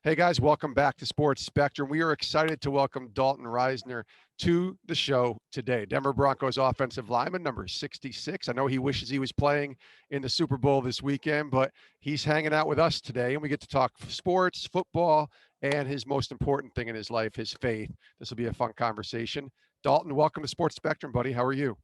Hey guys, welcome back to Sports Spectrum. We are excited to welcome Dalton Risner to the show today. Denver Broncos offensive lineman, number 66. I know he wishes he was playing in the Super Bowl this weekend, but he's hanging out with us today, and we get to talk sports, football, and his most important thing in his life, his faith. This will be a fun conversation. Dalton, welcome to Sports Spectrum, buddy. How are you?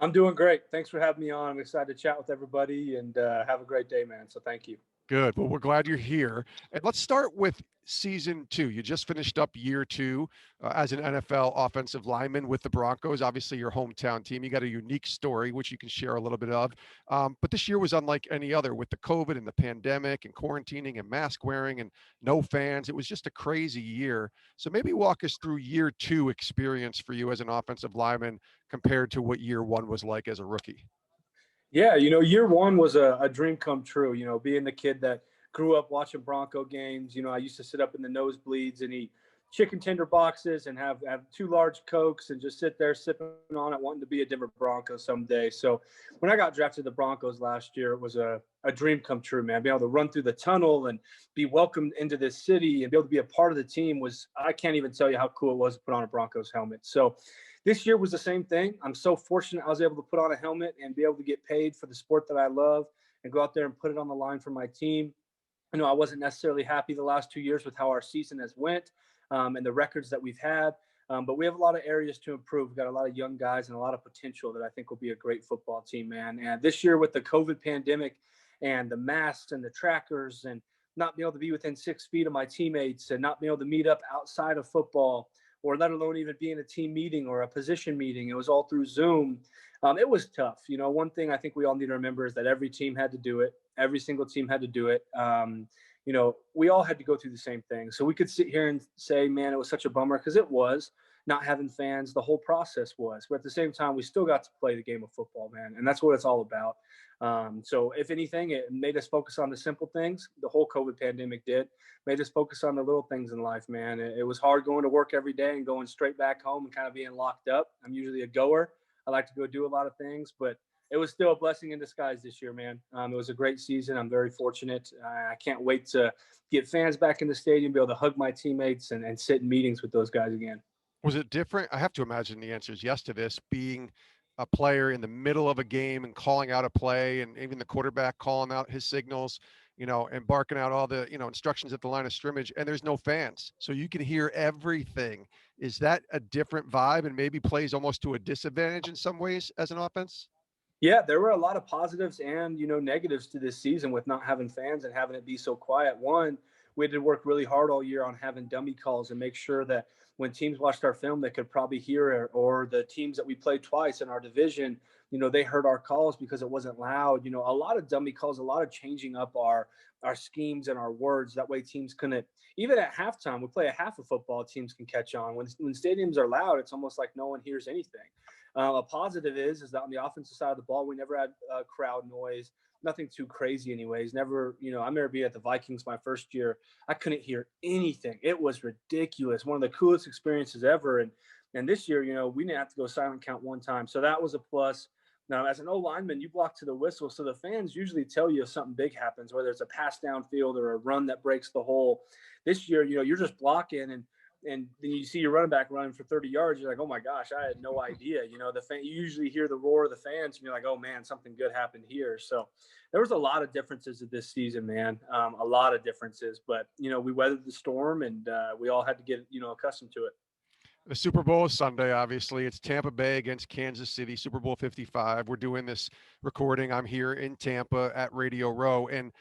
I'm doing great. Thanks for having me on. I'm excited to chat with everybody and have a great day, man. So thank you. Good. Well, we're glad you're here. And let's start with season two. You just finished up year two as an NFL offensive lineman with the Broncos, obviously your hometown team. You got a unique story, which you can share a little bit of. But this year was unlike any other with the COVID and the pandemic and quarantining and mask wearing and no fans. It was just a crazy year. So maybe walk us through year two experience for you as an offensive lineman compared to what year one was like as a rookie. Yeah, year one was a dream come true, being the kid that grew up watching Bronco games. I used to sit up in the nosebleeds and eat chicken tender boxes and have two large Cokes and just sit there sipping on it, wanting to be a Denver Bronco someday. So when I got drafted to the Broncos last year, it was a dream come true, man. Being able to run through the tunnel and be welcomed into this city and be able to be a part of the team I can't even tell you how cool it was to put on a Broncos helmet. So this year was the same thing. I'm so fortunate I was able to put on a helmet and be able to get paid for the sport that I love and go out there and put it on the line for my team. I wasn't necessarily happy the last 2 years with how our season has went and the records that we've had. But we have a lot of areas to improve. We've got a lot of young guys and a lot of potential that I think will be a great football team, man. And this year with the COVID pandemic and the masks and the trackers and not being able to be within 6 feet of my teammates and not being able to meet up outside of football or let alone even be in a team meeting or a position meeting. It was all through Zoom. It was tough. One thing I think we all need to remember is that every team had to do it. Every single team had to do it. We all had to go through the same thing. So we could sit here and say, man, it was such a bummer because it was not having fans. The whole process was. But at the same time, we still got to play the game of football, man. And that's what it's all about. So if anything, it made us focus on the simple things. The whole COVID pandemic made us focus on the little things in life, man. It was hard going to work every day and going straight back home and kind of being locked up. I'm usually a goer. I like to go do a lot of things, but it was still a blessing in disguise this year, man. It was a great season. I'm very fortunate. I can't wait to get fans back in the stadium, be able to hug my teammates and sit in meetings with those guys again. Was it different? I have to imagine the answer is yes to this, being a player in the middle of a game and calling out a play and even the quarterback calling out his signals, and barking out all the, instructions at the line of scrimmage, and there's no fans. So you can hear everything. Is that a different vibe and maybe plays almost to a disadvantage in some ways as an offense? Yeah, there were a lot of positives and, negatives to this season with not having fans and having it be so quiet. One, we had to work really hard all year on having dummy calls and make sure that when teams watched our film, they could probably hear it, or the teams that we played twice in our division, they heard our calls because it wasn't loud. A lot of dummy calls, a lot of changing up our schemes and our words. That way teams couldn't, even at halftime, we play a half of football, teams can catch on. When stadiums are loud, it's almost like no one hears anything. A positive is that on the offensive side of the ball, we never had crowd noise, nothing too crazy anyways. Never, I remember being at the Vikings my first year. I couldn't hear anything. It was ridiculous. One of the coolest experiences ever. And this year, we didn't have to go silent count one time. So that was a plus. Now, as an O-lineman, you block to the whistle. So the fans usually tell you if something big happens, whether it's a pass downfield or a run that breaks the hole. This year, you're just blocking and then you see your running back running for 30 yards. You're like, oh my gosh, I had no idea. You usually hear the roar of the fans and you're like, oh man, something good happened here. So there was a lot of differences of this season, man. A lot of differences, but we weathered the storm and we all had to get, accustomed to it. The Super Bowl is Sunday, obviously. It's Tampa Bay against Kansas City, Super Bowl 55. We're doing this recording. I'm here in Tampa at Radio Row, and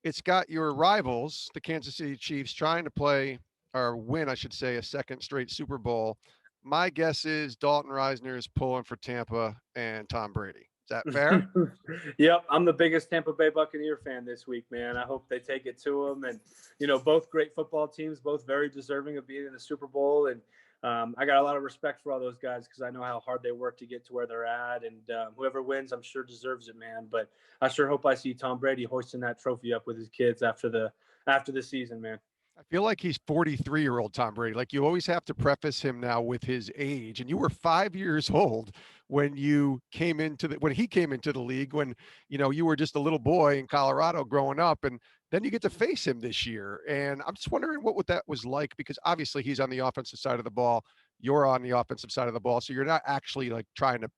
it's got your rivals, the Kansas City Chiefs, trying to play or win, I should say, a second straight Super Bowl. My guess is Dalton Risner is pulling for Tampa and Tom Brady. Is that fair? Yep, I'm the biggest Tampa Bay Buccaneer fan this week, man. I hope they take it to them. And, both great football teams, both very deserving of being in the Super Bowl. And I got a lot of respect for all those guys because I know how hard they work to get to where they're at. And whoever wins, I'm sure deserves it, man. But I sure hope I see Tom Brady hoisting that trophy up with his kids after the season, man. I feel like he's 43-year-old Tom Brady. Like you always have to preface him now with his age. And you were 5 years old when he came into the league, when you were just a little boy in Colorado growing up. And Then you get to face him this year, and I'm just wondering what that was like, because obviously he's on the offensive side of the ball, you're on the offensive side of the ball, so you're not actually, like, trying to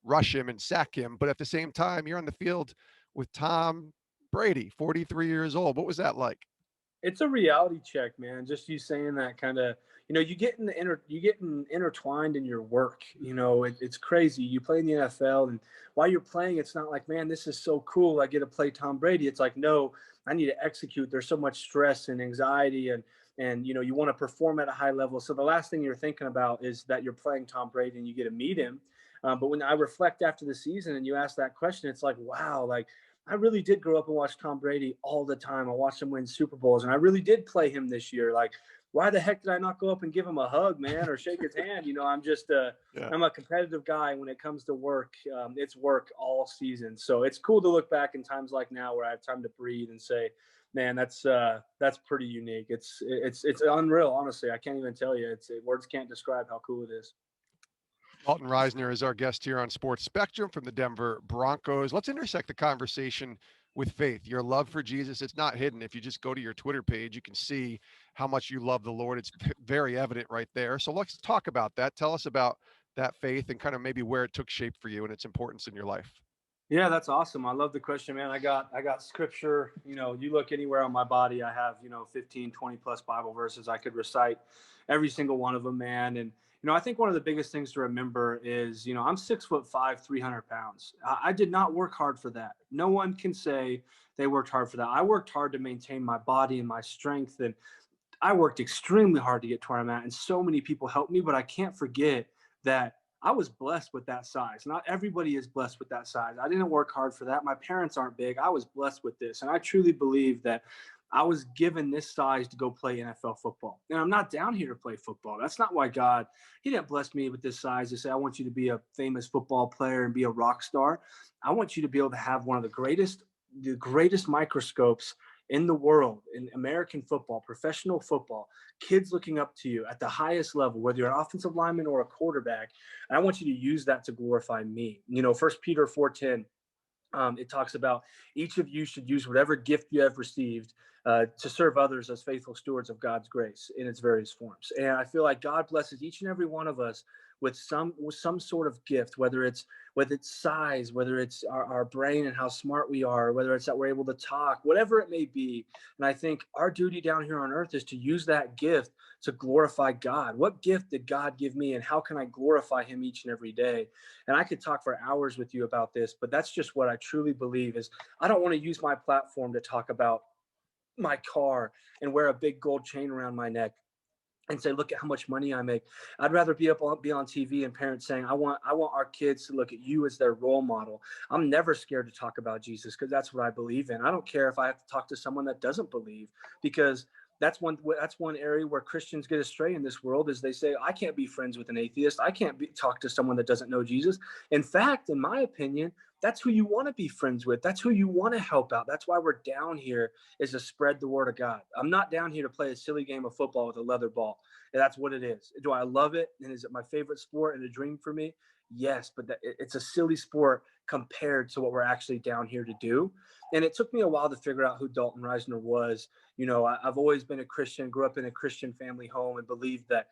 rush him and sack him, but at the same time, you're on the field with Tom Brady, 43 years old. What was that like? It's a reality check, man. Just you saying that kind of, you get intertwined in your work. It's crazy. You play in the NFL, and while you're playing, it's not like, man, this is so cool. I get to play Tom Brady. It's like, no, I need to execute. There's so much stress and anxiety, and you want to perform at a high level. So the last thing you're thinking about is that you're playing Tom Brady and you get to meet him. But when I reflect after the season and you ask that question, it's like, wow, like I really did grow up and watch Tom Brady all the time. I watched him win Super Bowls, and I really did play him this year. Like, why the heck did I not go up and give him a hug, man, or shake his hand? I'm just Yeah. I'm a competitive guy when it comes to work. It's work all season, so it's cool to look back in times like now where I have time to breathe and say, man, that's pretty unique. It's unreal, honestly. I can't even tell you. Words can't describe how cool it is. Dalton Risner is our guest here on Sports Spectrum from the Denver Broncos. Let's intersect the conversation with faith. Your love for Jesus, it's not hidden. If you just go to your Twitter page, you can see how much you love the Lord. It's very evident right there. So let's talk about that. Tell us about that faith and kind of maybe where it took shape for you and its importance in your life. Yeah, that's awesome. I love the question, man. I got scripture. You look anywhere on my body, I have, 15, 20 plus Bible verses I could recite every single one of them, man. And, I think one of the biggest things to remember is, I'm 6'5", 300 pounds. I did not work hard for that. No one can say they worked hard for that. I worked hard to maintain my body and my strength. And I worked extremely hard to get to where I'm at, and so many people helped me. But I can't forget that I was blessed with that size. Not everybody is blessed with that size. I didn't work hard for that. My parents aren't big. I was blessed with this, and I truly believe that I was given this size to go play NFL football. And I'm not down here to play football. That's not why God, He didn't bless me with this size to say, I want you to be a famous football player and be a rock star. I want you to be able to have one of the greatest microscopes in the world, in American football, professional football, kids looking up to you at the highest level, whether you're an offensive lineman or a quarterback. And I want you to use that to glorify me. 1 Peter 4:10, it talks about each of you should use whatever gift you have received to serve others as faithful stewards of God's grace in its various forms. And I feel like God blesses each and every one of us with some sort of gift, whether it's size, whether it's our brain and how smart we are, whether it's that we're able to talk, whatever it may be. And I think our duty down here on earth is to use that gift to glorify God. What gift did God give me, and how can I glorify Him each and every day? And I could talk for hours with you about this, but that's just what I truly believe is I don't want to use my platform to talk about my car and wear a big gold chain around my neck and say, look at how much money I make. I'd rather be on TV and parents saying, I want our kids to look at you as their role model. I'm never scared to talk about Jesus because that's what I believe in. I don't care if I have to talk to someone that doesn't believe, because that's one area where Christians get astray in this world is they say, I can't be friends with an atheist. I can't talk to someone that doesn't know Jesus. In fact, in my opinion, that's who you want to be friends with. That's who you want to help out. That's why we're down here, is to spread the word of God. I'm not down here to play a silly game of football with a leather ball. And that's what it is. Do I love it? And is it my favorite sport and a dream for me? Yes, but it's a silly sport compared to what we're actually down here to do. And it took me a while to figure out who Dalton Risner was. I've always been a Christian, grew up in a Christian family home, and believed that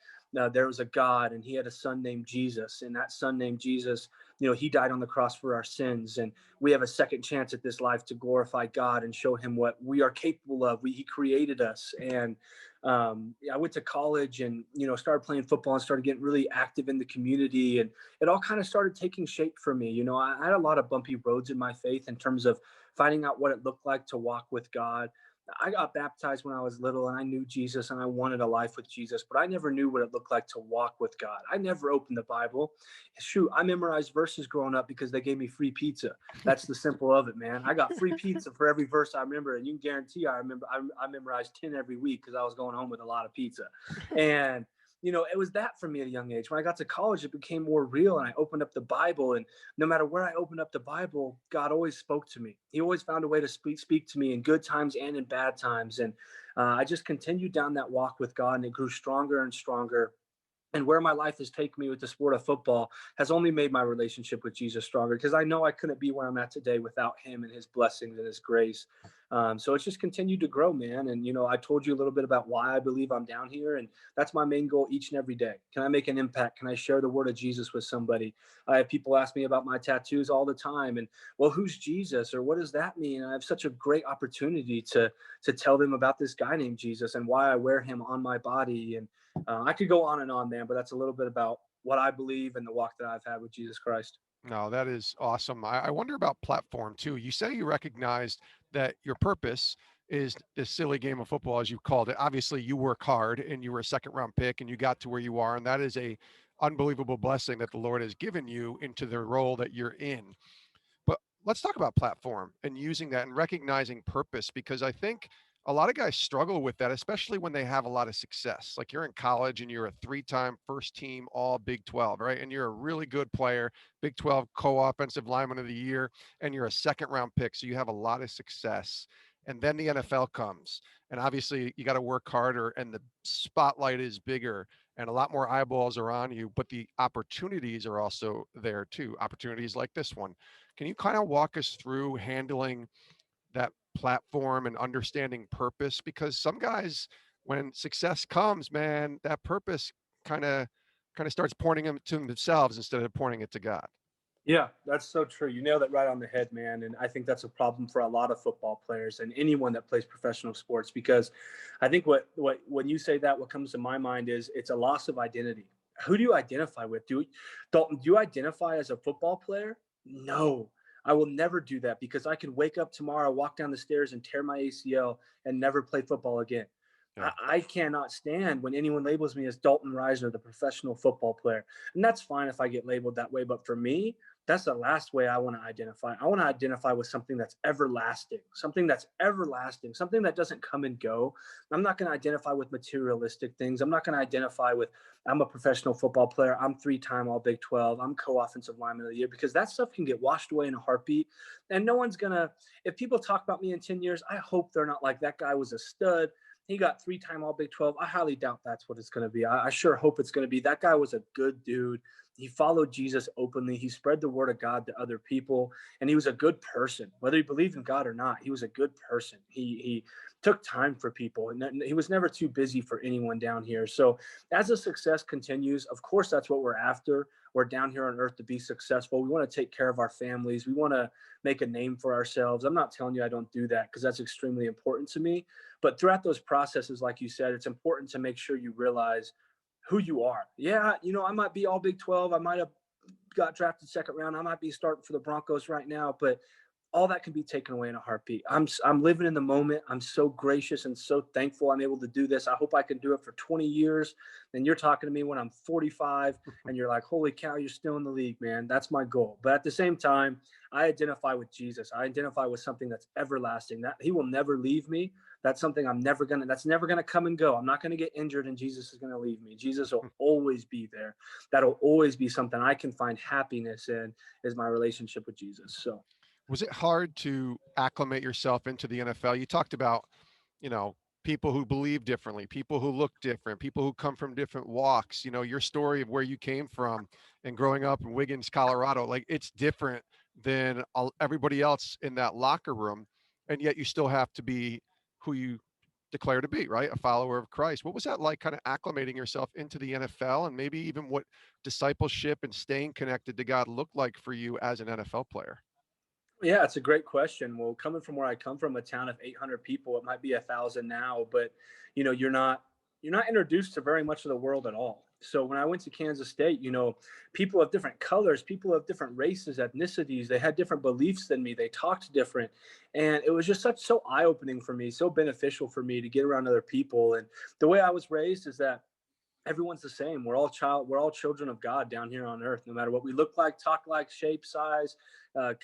there was a God, and He had a son named Jesus. And that son named Jesus, He died on the cross for our sins. And we have a second chance at this life to glorify God and show Him what we are capable of. He created us. And I went to college and, started playing football and started getting really active in the community. And it all kind of started taking shape for me. I had a lot of bumpy roads in my faith in terms of finding out what it looked like to walk with God. I got baptized when I was little, and I knew Jesus and I wanted a life with Jesus, but I never knew what it looked like to walk with God. I never opened the Bible. Shoot, I memorized verses growing up because they gave me free pizza. That's the simple of it, man. I got free pizza for every verse I remember, and you can guarantee I memorized 10 every week because I was going home with a lot of pizza. And it was that for me at a young age. When I got to college, it became more real, and I opened up the Bible, and no matter where I opened up the Bible, God always spoke to me. He always found a way to speak to me in good times and in bad times. And I just continued down that walk with God, and it grew stronger and stronger. And where my life has taken me with the sport of football has only made my relationship with Jesus stronger, because I know I couldn't be where I'm at today without Him and His blessings and His grace. So it's just continued to grow, man. And, I told you a little bit about why I believe I'm down here. And that's my main goal each and every day. Can I make an impact? Can I share the word of Jesus with somebody? I have people ask me about my tattoos all the time. And, well, who's Jesus, or what does that mean? And I have such a great opportunity to tell them about this guy named Jesus and why I wear him on my body. And I could go on and on, man, but that's a little bit about what I believe and the walk that I've had with Jesus Christ. No, that is awesome. I wonder about platform too. You say you recognized that your purpose is this silly game of football, as you called it. Obviously, you work hard and you were a second round pick and you got to where you are. And that is a unbelievable blessing that the Lord has given you into the role that you're in. But let's talk about platform and using that and recognizing purpose, because I think a lot of guys struggle with that, especially when they have a lot of success. Like you're in college and you're a three-time first team all Big 12, right? And you're a really good player, Big 12 co-offensive lineman of the year, and you're a second round pick. So you have a lot of success. And then the NFL comes. And obviously you got to work harder and the spotlight is bigger and a lot more eyeballs are on you, but the opportunities are also there too. Opportunities like this one. Can you kind of walk us through handling that platform and understanding purpose? Because some guys, when success comes, man, that purpose kind of starts pointing them to themselves instead of pointing it to God. Yeah, that's so true. You nailed it right on the head, man. And I think that's a problem for a lot of football players and anyone that plays professional sports, because I think what when you say that, what comes to my mind is it's a loss of identity. Who do you identify with? Dalton, do you identify as a football player? No. I will never do that, because I could wake up tomorrow, walk down the stairs and tear my ACL and never play football again. Yeah. I cannot stand when anyone labels me as Dalton Risner, the professional football player. And that's fine if I get labeled that way. But for me, that's the last way I want to identify. I want to identify with something that's everlasting, something that doesn't come and go. I'm not going to identify with materialistic things. I'm not going to identify with, I'm a professional football player, I'm three-time all Big 12, I'm co-offensive lineman of the year, because that stuff can get washed away in a heartbeat. And no one's going to, if people talk about me in 10 years, I hope they're not like, that guy was a stud, he got three-time all Big 12. I highly doubt that's what it's going to be. I sure hope it's going to be, that guy was a good dude. He followed Jesus openly. He spread the word of God to other people, and he was a good person. Whether he believed in God or not, he was a good person. He took time for people, and he was never too busy for anyone down here. So as the success continues, of course, that's what we're after. We're down here on earth to be successful. We want to take care of our families. We want to make a name for ourselves. I'm not telling you I don't do that, because that's extremely important to me. But throughout those processes, like you said, it's important to make sure you realize who you are. Yeah, I might be all Big 12. I might have got drafted second round. I might be starting for the Broncos right now, but all that can be taken away in a heartbeat. I'm living in the moment. I'm so gracious and so thankful I'm able to do this. I hope I can do it for 20 years. And you're talking to me when I'm 45 and you're like, holy cow, you're still in the league, man. That's my goal. But at the same time, I identify with Jesus. I identify with something that's everlasting, that he will never leave me. That's something that's never going to come and go. I'm not going to get injured and Jesus is going to leave me. Jesus will always be there. That'll always be something I can find happiness in, is my relationship with Jesus. So. Was it hard to acclimate yourself into the NFL? You talked about, people who believe differently, people who look different, people who come from different walks. Your story of where you came from and growing up in Wiggins, Colorado, like it's different than everybody else in that locker room. And yet you still have to be who you declare to be, right? A follower of Christ. What was that like, kind of acclimating yourself into the NFL, and maybe even what discipleship and staying connected to God looked like for you as an NFL player? Yeah, it's a great question. Well, coming from where I come from, a town of 800 people, it might be 1,000 now, but you're not introduced to very much of the world at all. So when I went to Kansas State, people of different colors, people of different races, ethnicities, they had different beliefs than me. They talked different, and it was just so eye-opening for me, so beneficial for me to get around other people. And the way I was raised is that everyone's the same. We're all children of God down here on earth, no matter what we look like, talk like, shape, size,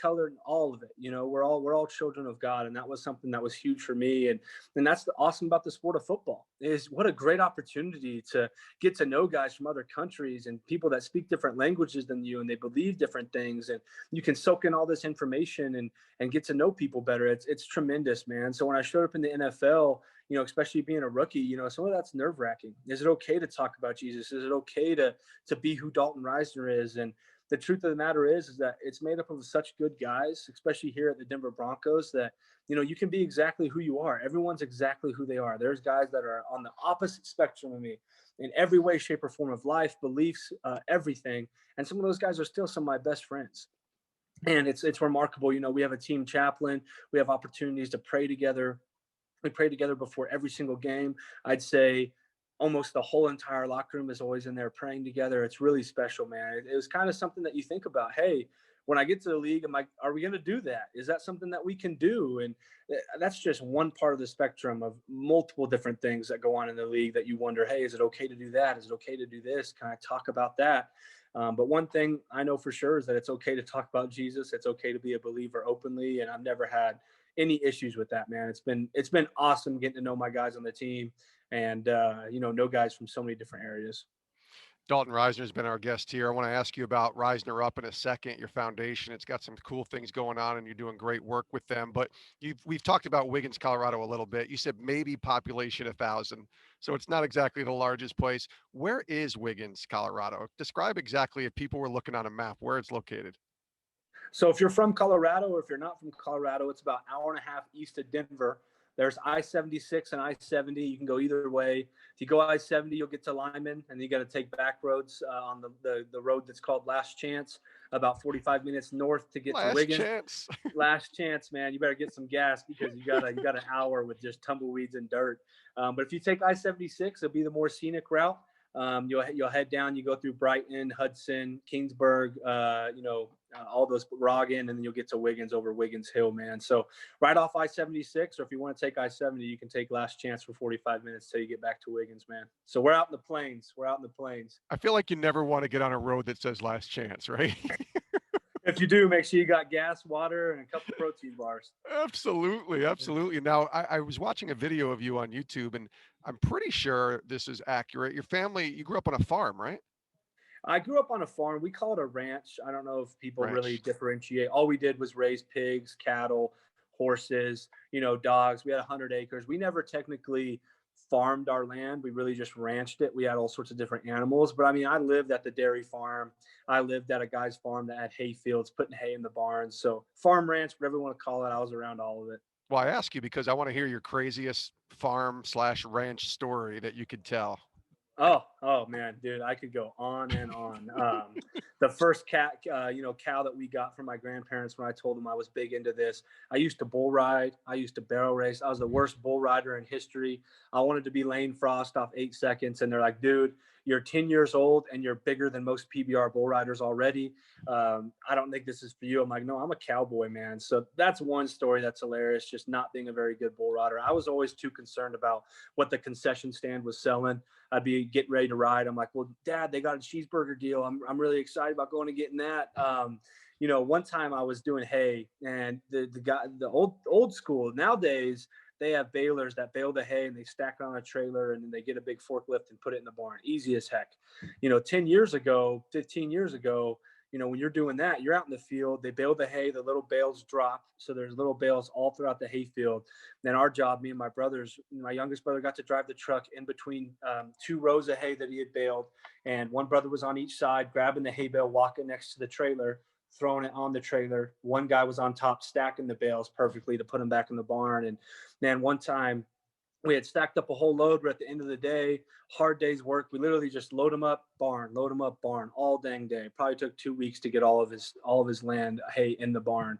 color, and all of it. We're all children of God. And that was something that was huge for me. And that's the awesome about the sport of football, is what a great opportunity to get to know guys from other countries and people that speak different languages than you, and they believe different things. And you can soak in all this information and get to know people better. It's tremendous, man. So when I showed up in the NFL, especially being a rookie, some of that's nerve wracking. Is it okay to talk about Jesus? Is it okay to be who Dalton Risner is? And the truth of the matter is that it's made up of such good guys, especially here at the Denver Broncos, that, you can be exactly who you are. Everyone's exactly who they are. There's guys that are on the opposite spectrum of me in every way, shape, or form of life, beliefs, everything. And some of those guys are still some of my best friends. And it's remarkable. We have a team chaplain. We have opportunities to pray together. We pray together before every single game. I'd say almost the whole entire locker room is always in there praying together. It's really special, man. It was kind of something that you think about. Hey, when I get to the league, are we going to do that? Is that something that we can do? And that's just one part of the spectrum of multiple different things that go on in the league that you wonder, hey, is it okay to do that? Is it okay to do this? Can I talk about that? But one thing I know for sure is that it's okay to talk about Jesus. It's okay to be a believer openly. And I've never had any issues with that, man. It's been awesome getting to know my guys on the team and, know guys from so many different areas. Dalton Risner has been our guest here. I want to ask you about Risner Up in a second, your foundation. It's got some cool things going on and you're doing great work with them. But we've talked about Wiggins, Colorado a little bit. You said maybe population 1,000. So it's not exactly the largest place. Where is Wiggins, Colorado? Describe exactly, if people were looking on a map, where it's located. So if you're from Colorado or if you're not from Colorado, it's about an hour and a half east of Denver. There's I-76 and I-70. You can go either way. If you go I-70, you'll get to Lineman, and you got to take back roads on the road that's called Last Chance, about 45 minutes north to get to Wiggins. Chance. Last chance, man. You better get some gas because you got an hour with just tumbleweeds and dirt. But if you take I-76, it'll be the more scenic route. You'll head down. You go through Brighton, Hudson, Kingsburg, all those Roggin, and then you'll get to Wiggins over Wiggins Hill, man. So right off I-76, or if you want to take I-70, you can take Last Chance for 45 minutes till you get back to Wiggins, man. So we're out in the plains. I feel like you never want to get on a road that says Last Chance, right? If you do, make sure you got gas, water, and a couple protein bars. Absolutely, absolutely. Now, I was watching a video of you on YouTube, and I'm pretty sure this is accurate. Your family, you grew up on a farm, right? I grew up on a farm. We call it a ranch. I don't know if people really Ranch. differentiate. All we did was raise pigs, cattle, horses, dogs. We had 100 acres. We never technically farmed our land. We really just ranched it. We had all sorts of different animals. But I mean, I lived at the dairy farm. I lived at a guy's farm that had hay fields, putting hay in the barns. So farm, ranch, whatever you want to call it, I was around all of it. Well, I ask you because I want to hear your craziest farm/ranch story that you could tell. Oh man, dude, I could go on and on. The first cow that we got from my grandparents when I told them I was big into this. I used to bull ride. I used to barrel race. I was the worst bull rider in history. I wanted to be Lane Frost off 8 seconds, and they're like, dude, you're 10 years old and you're bigger than most PBR bull riders already. I don't think this is for you. I'm like, no, I'm a cowboy, man. So that's one story that's hilarious, just not being a very good bull rider. I was always too concerned about what the concession stand was selling. I'd be getting ready to ride. I'm like, well, Dad, they got a cheeseburger deal. I'm really excited about going and getting that. One time I was doing hay, and the guy, the old school, nowadays they have balers that bale the hay and they stack it on a trailer, and then they get a big forklift and put it in the barn. Easy as heck. 10 years ago, 15 years ago, when you're doing that, you're out in the field, they bale the hay, the little bales drop. So there's little bales all throughout the hay field. Then our job, me and my brothers, my youngest brother got to drive the truck in between 2 rows of hay that he had baled. And one brother was on each side, grabbing the hay bale, walking next to the trailer, throwing it on the trailer. One guy was on top, stacking the bales perfectly to put them back in the barn. And then one time, we had stacked up a whole load. We're at the end of the day, hard day's work. We literally just load them up barn all dang day. Probably took 2 weeks to get all of his land hay in the barn,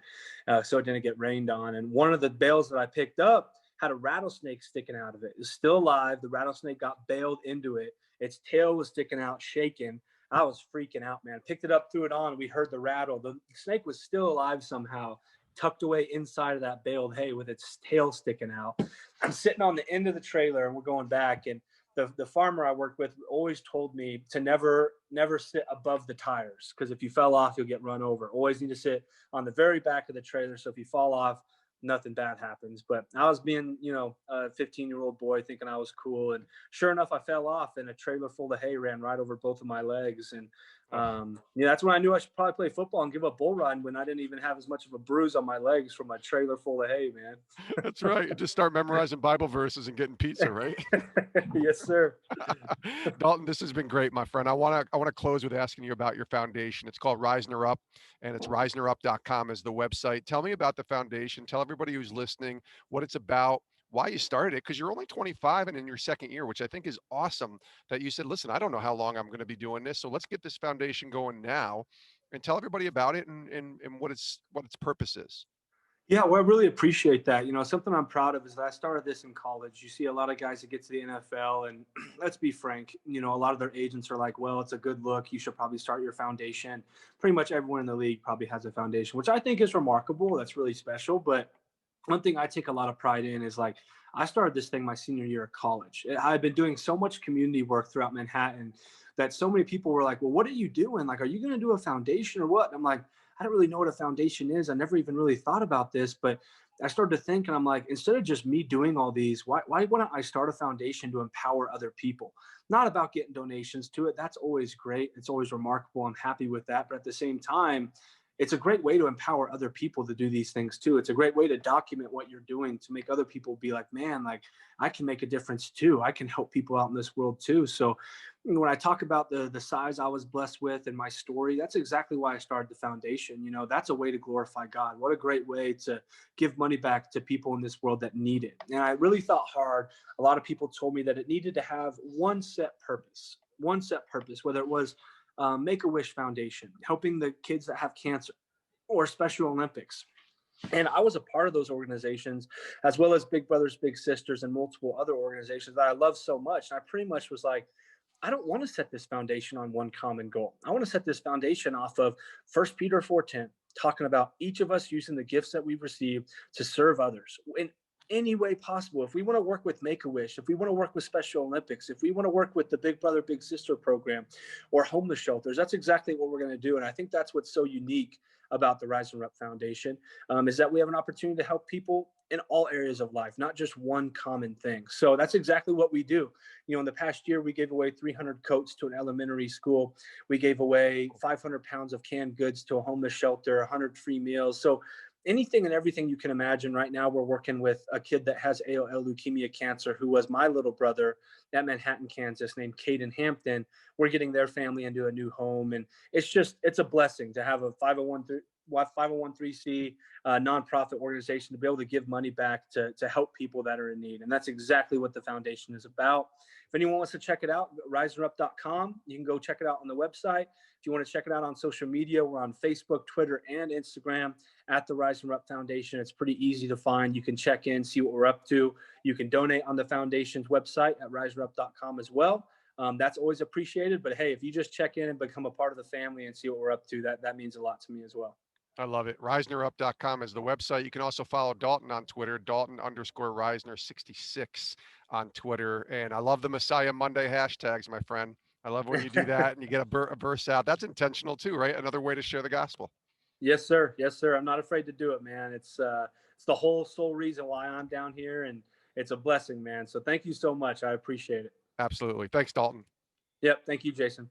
so it didn't get rained on. And one of the bales that I picked up had a rattlesnake sticking out of it. It was still alive. The rattlesnake got bailed into it. Its tail was sticking out, shaking. I was freaking out, man. Picked it up, threw it on. We heard the rattle. The snake was still alive somehow, tucked away inside of that baled hay with its tail sticking out. I'm sitting on the end of the trailer and we're going back. And the farmer I worked with always told me to never sit above the tires, because if you fell off, you'll get run over. Always need to sit on the very back of the trailer. So if you fall off, nothing bad happens. But I was being, a 15-year-old boy thinking I was cool. And sure enough, I fell off and a trailer full of hay ran right over both of my legs. And that's when I knew I should probably play football and give up bull riding when I didn't even have as much of a bruise on my legs from a trailer full of hay, man. That's right. You just start memorizing Bible verses and getting pizza, right? Yes, sir. Dalton, this has been great, my friend. I want to close with asking you about your foundation. It's called Risner Up, and it's risnerup.com is the website. Tell me about the foundation. Tell everybody who's listening what it's about, why you started it, because you're only 25 and in your second year, which I think is awesome that you said, listen, I don't know how long I'm going to be doing this, so let's get this foundation going now, and tell everybody about it and what its purpose is. Yeah, well, I really appreciate that. Something I'm proud of is that I started this in college. You see a lot of guys that get to the NFL, and let's be frank, a lot of their agents are like, well, it's a good look. You should probably start your foundation. Pretty much everyone in the league probably has a foundation, which I think is remarkable. That's really special. But one thing I take a lot of pride in is like, I started this thing my senior year of college. I've been doing so much community work throughout Manhattan that so many people were like, well, what are you doing? Like, are you going to do a foundation or what? And I'm like, I don't really know what a foundation is. I never even really thought about this, but I started to think, and I'm like, instead of just me doing all these, why wouldn't I start a foundation to empower other people? Not about getting donations to it. That's always great. It's always remarkable. I'm happy with that. But at the same time, it's a great way to empower other people to do these things too. It's a great way to document what you're doing to make other people be like, man, like I can make a difference too. I can help people out in this world too. So when I talk about the size I was blessed with and my story, that's exactly why I started the foundation. That's a way to glorify God. What a great way to give money back to people in this world that need it. And I really thought hard. A lot of people told me that it needed to have one set purpose, whether it was Make-A-Wish Foundation, helping the kids that have cancer, or Special Olympics. And I was a part of those organizations, as well as Big Brothers Big Sisters and multiple other organizations that I love so much. And I pretty much was like, I don't want to set this foundation on one common goal. I want to set this foundation off of 1 Peter 4:10, talking about each of us using the gifts that we've received to serve others in any way possible. If we want to work with Make-A-Wish, if we want to work with Special Olympics, if we want to work with the Big Brother Big Sister program or homeless shelters, that's exactly what we're going to do. And I think that's what's so unique about the Risner Up Foundation, is that we have an opportunity to help people in all areas of life, not just one common thing. So that's exactly what we do. In the past year, we gave away 300 coats to an elementary school. We gave away 500 pounds of canned goods to a homeless shelter, 100 free meals. So anything and everything you can imagine. Right now, we're working with a kid that has ALL leukemia cancer, who was my little brother at Manhattan, Kansas, named Caden Hampton. We're getting their family into a new home. And it's a blessing to have a 501c nonprofit organization to be able to give money back to help people that are in need. And that's exactly what the foundation is about. If anyone wants to check it out, risnerup.com. You can go check it out on the website. If you want to check it out on social media, we're on Facebook, Twitter, and Instagram at the Risner Up Foundation. It's pretty easy to find. You can check in, see what we're up to. You can donate on the foundation's website at risnerup.com as well. That's always appreciated. But hey, if you just check in and become a part of the family and see what we're up to, that means a lot to me as well. I love it. RisnerUp.com is the website. You can also follow Dalton on Twitter, Dalton_Risner66 on Twitter. And I love the Messiah Monday hashtags, my friend. I love when you do that and you get a verse out. That's intentional too, right? Another way to share the gospel. Yes, sir. Yes, sir. I'm not afraid to do it, man. It's the whole sole reason why I'm down here, and it's a blessing, man. So thank you so much. I appreciate it. Absolutely. Thanks, Dalton. Yep. Thank you, Jason.